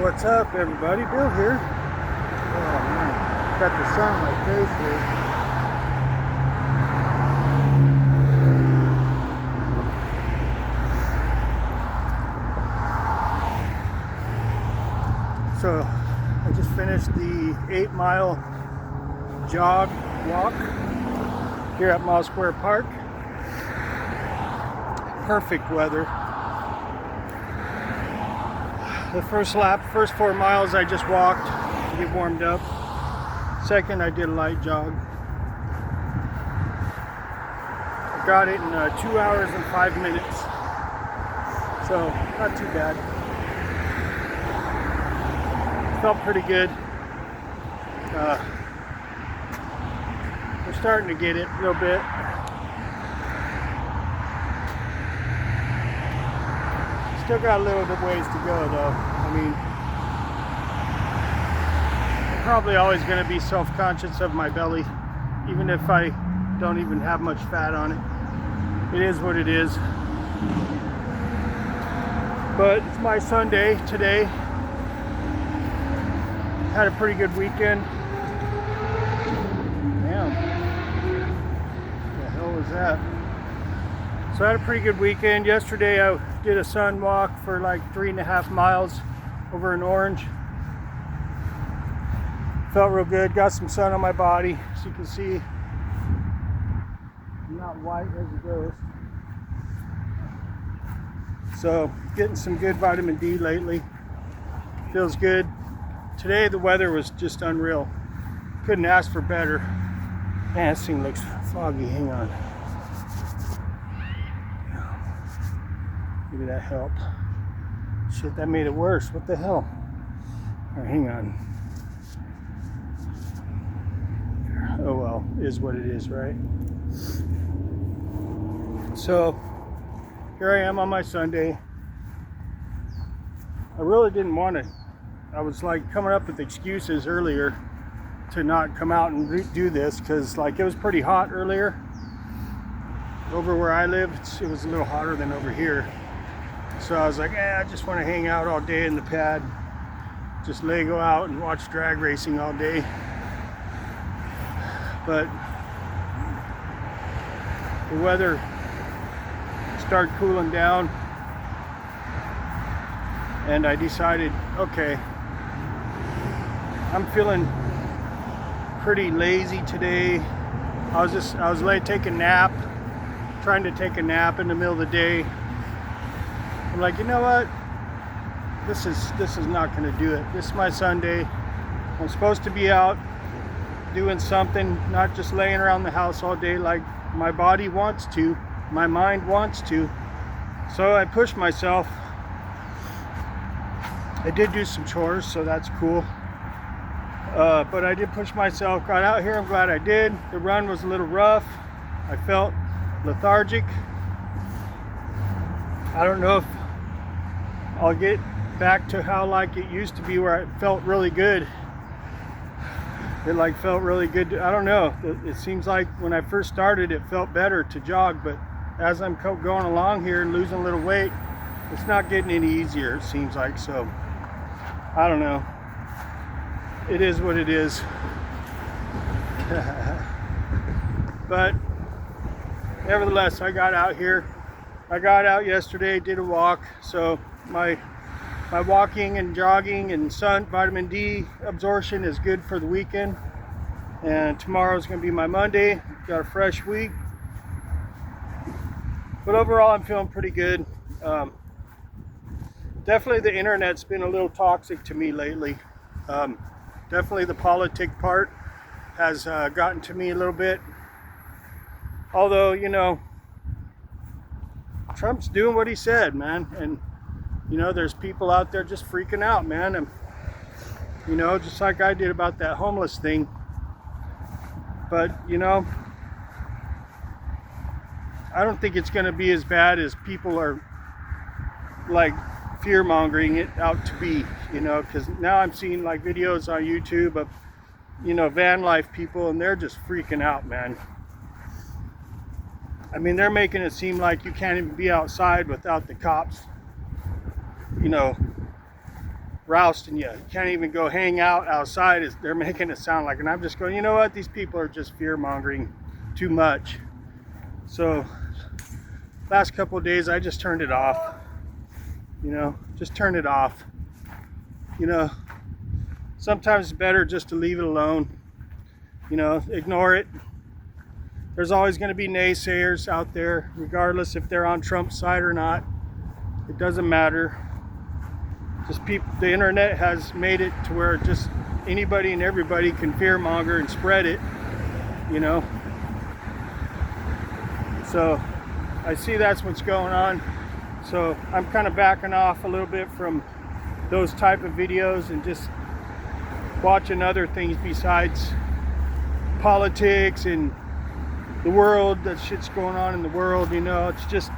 What's up, everybody? Bill here. Oh man, got the sun on my face here. So I just finished the 8-mile jog walk here at Miles Square Park. Perfect weather. The first lap, first 4 miles I just walked to get warmed up. Second I did a light jog. I got it in 2 hours and 5 minutes. So not too bad. Felt pretty good. We're starting to get it a little bit. Still got a little bit ways to go though. I mean, I'm probably always going to be self-conscious of my belly, even if I don't even have much fat on it. It is what it is. But it's my Sunday today. Had a pretty good weekend. Damn. What the hell was that? So I had a pretty good weekend. Yesterday I did a sun walk for like 3.5 miles over in Orange. Felt real good. Got some sun on my body. As you can see, I'm not white as a ghost. So getting some good vitamin D lately. Feels good. Today the weather was just unreal. Couldn't ask for better. Man, this thing looks foggy. Hang on. Maybe that helped. Shit, that made it worse. What the hell? All right, hang on. Oh well, is what it is, right? So here I am on my Sunday. I really didn't want to. I was like coming up with excuses earlier to not come out and do this because like it was pretty hot earlier. Over where I live, it was a little hotter than over here. So I was like, I just want to hang out all day in the pad. Just Lego out and watch drag racing all day. But the weather started cooling down. And I decided, okay, I'm feeling pretty lazy today. I was late taking a nap, trying to take a nap in the middle of the day. I'm like, you know what? This is not going to do it. This is my Sunday. I'm supposed to be out doing something, not just laying around the house all day like my body wants to, my mind wants to. So I pushed myself. I did do some chores, so that's cool. But I did push myself. Got out here. I'm glad I did. The run was a little rough. I felt lethargic. I don't know if I'll get back to how like it used to be where I felt really good. It like felt really good. I don't know. It seems like when I first started it felt better to jog, but as I'm going along here and losing a little weight, it's not getting any easier, it seems like. So I don't know. It is what it is. But nevertheless, I got out here. I got out yesterday, did a walk. So my walking and jogging and vitamin D absorption is good for the weekend. And tomorrow's going to be my Monday. Got a fresh week. But overall, I'm feeling pretty good. Definitely the internet's been a little toxic to me lately. Definitely the politic part has gotten to me a little bit. Although, you know, Trump's doing what he said, man. And, you know, there's people out there just freaking out, man. And, you know, just like I did about that homeless thing. But, you know, I don't think it's going to be as bad as people are, like, fear-mongering it out to be, you know, because now I'm seeing, like, videos on YouTube of, you know, van life people, and they're just freaking out, man. I mean, they're making it seem like you can't even be outside without the cops, you know, rousting you. You can't even go hang out outside, as they're making it sound like. And I'm just going, you know what? These people are just fear-mongering too much. So last couple of days, I just turned it off. You know, just turn it off. You know, sometimes it's better just to leave it alone. You know, ignore it. There's always going to be naysayers out there, regardless if they're on Trump's side or not. It doesn't matter. Just the internet has made it to where just anybody and everybody can fearmonger and spread it, you know. So I see that's what's going on. So I'm kind of backing off a little bit from those type of videos and just watching other things besides politics and the world. That shit's going on in the world, you know. It's just,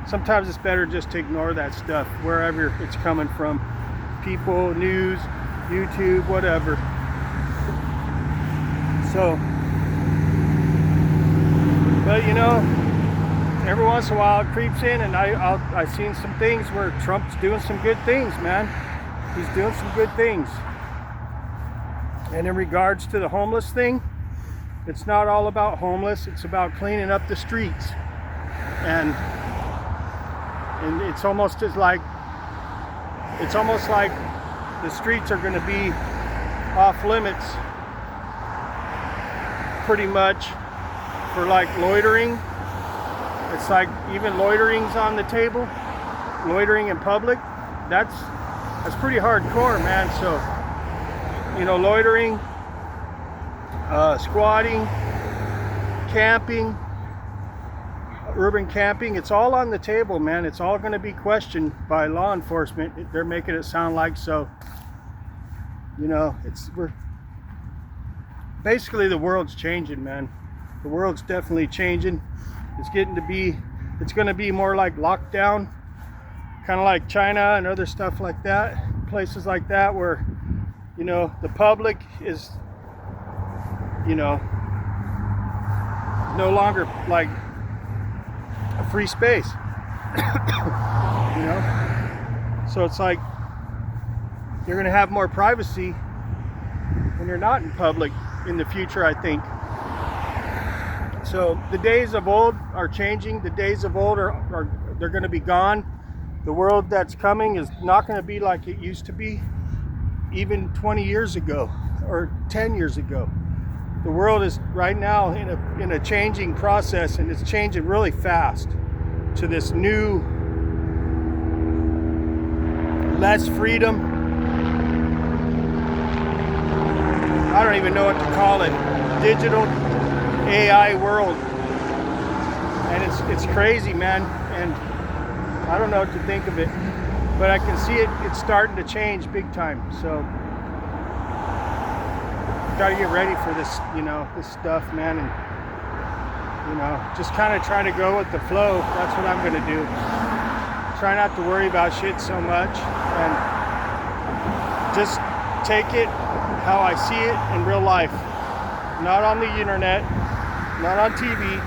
sometimes it's better just to ignore that stuff wherever it's coming from. People, news, YouTube, whatever. So, but you know, every once in a while it creeps in, and I've seen some things where Trump's doing some good things, man. He's doing some good things. And in regards to the homeless thing, it's not all about homeless. It's about cleaning up the streets. And it's almost like the streets are going to be off limits pretty much for like loitering. It's like even loitering's on the table, loitering in public. That's pretty hardcore, man. So, you know, loitering, squatting, camping, urban camping, it's all on the table, man. It's all going to be questioned by law enforcement. They're making it sound like. So, you know, we're basically, the world's changing, man. The world's definitely changing. It's going to be more like lockdown, kind of like China and other stuff like that, places like that where, you know, the public is, you know, no longer like a free space. You know, so it's like you're going to have more privacy when you're not in public in the future, I think. So the days of old are changing. The days of old they're going to be gone. The world that's coming is not going to be like it used to be even 20 years ago or 10 years ago. The world is right now in a changing process, and it's changing really fast to this new, less freedom. I don't even know what to call it. Digital AI world. And it's crazy, man. And I don't know what to think of it. But I can see it's starting to change big time. So got to get ready for this, you know, this stuff, man. And, you know, just kind of try to go with the flow. That's what I'm going to do. Try not to worry about shit so much. And just take it how I see it in real life. Not on the internet. Not on TV.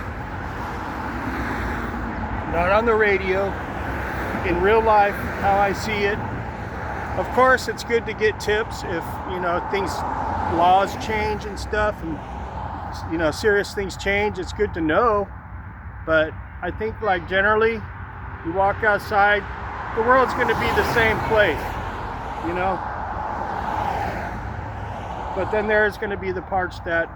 Not on the radio. In real life, how I see it. Of course, it's good to get tips if, you know, laws change and stuff, and, you know, serious things change. It's good to know. But I think, like, generally, you walk outside, the world's going to be the same place, you know. But then there's going to be the parts that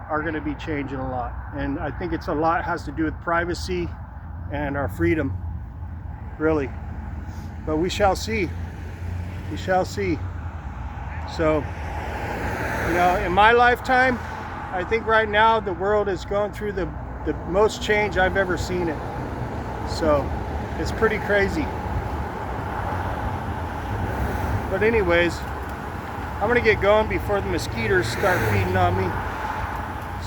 are going to be changing a lot. And I think it's a lot has to do with privacy and our freedom, really. But we shall see. We shall see. So, you know, in my lifetime, I think right now the world is going through the most change I've ever seen it. So, it's pretty crazy. But anyways, I'm gonna get going before the mosquitoes start feeding on me.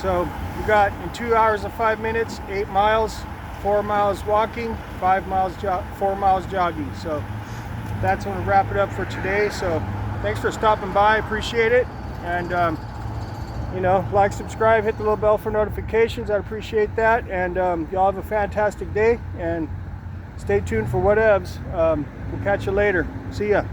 So we got in 2 hours and 5 minutes, 8 miles, 4 miles walking, 4 miles jogging. So that's gonna wrap it up for today. So thanks for stopping by, appreciate it. And you know, like, subscribe, hit the little bell for notifications. I'd appreciate that. And y'all have a fantastic day, and stay tuned for whatevs. We'll catch you later. See ya.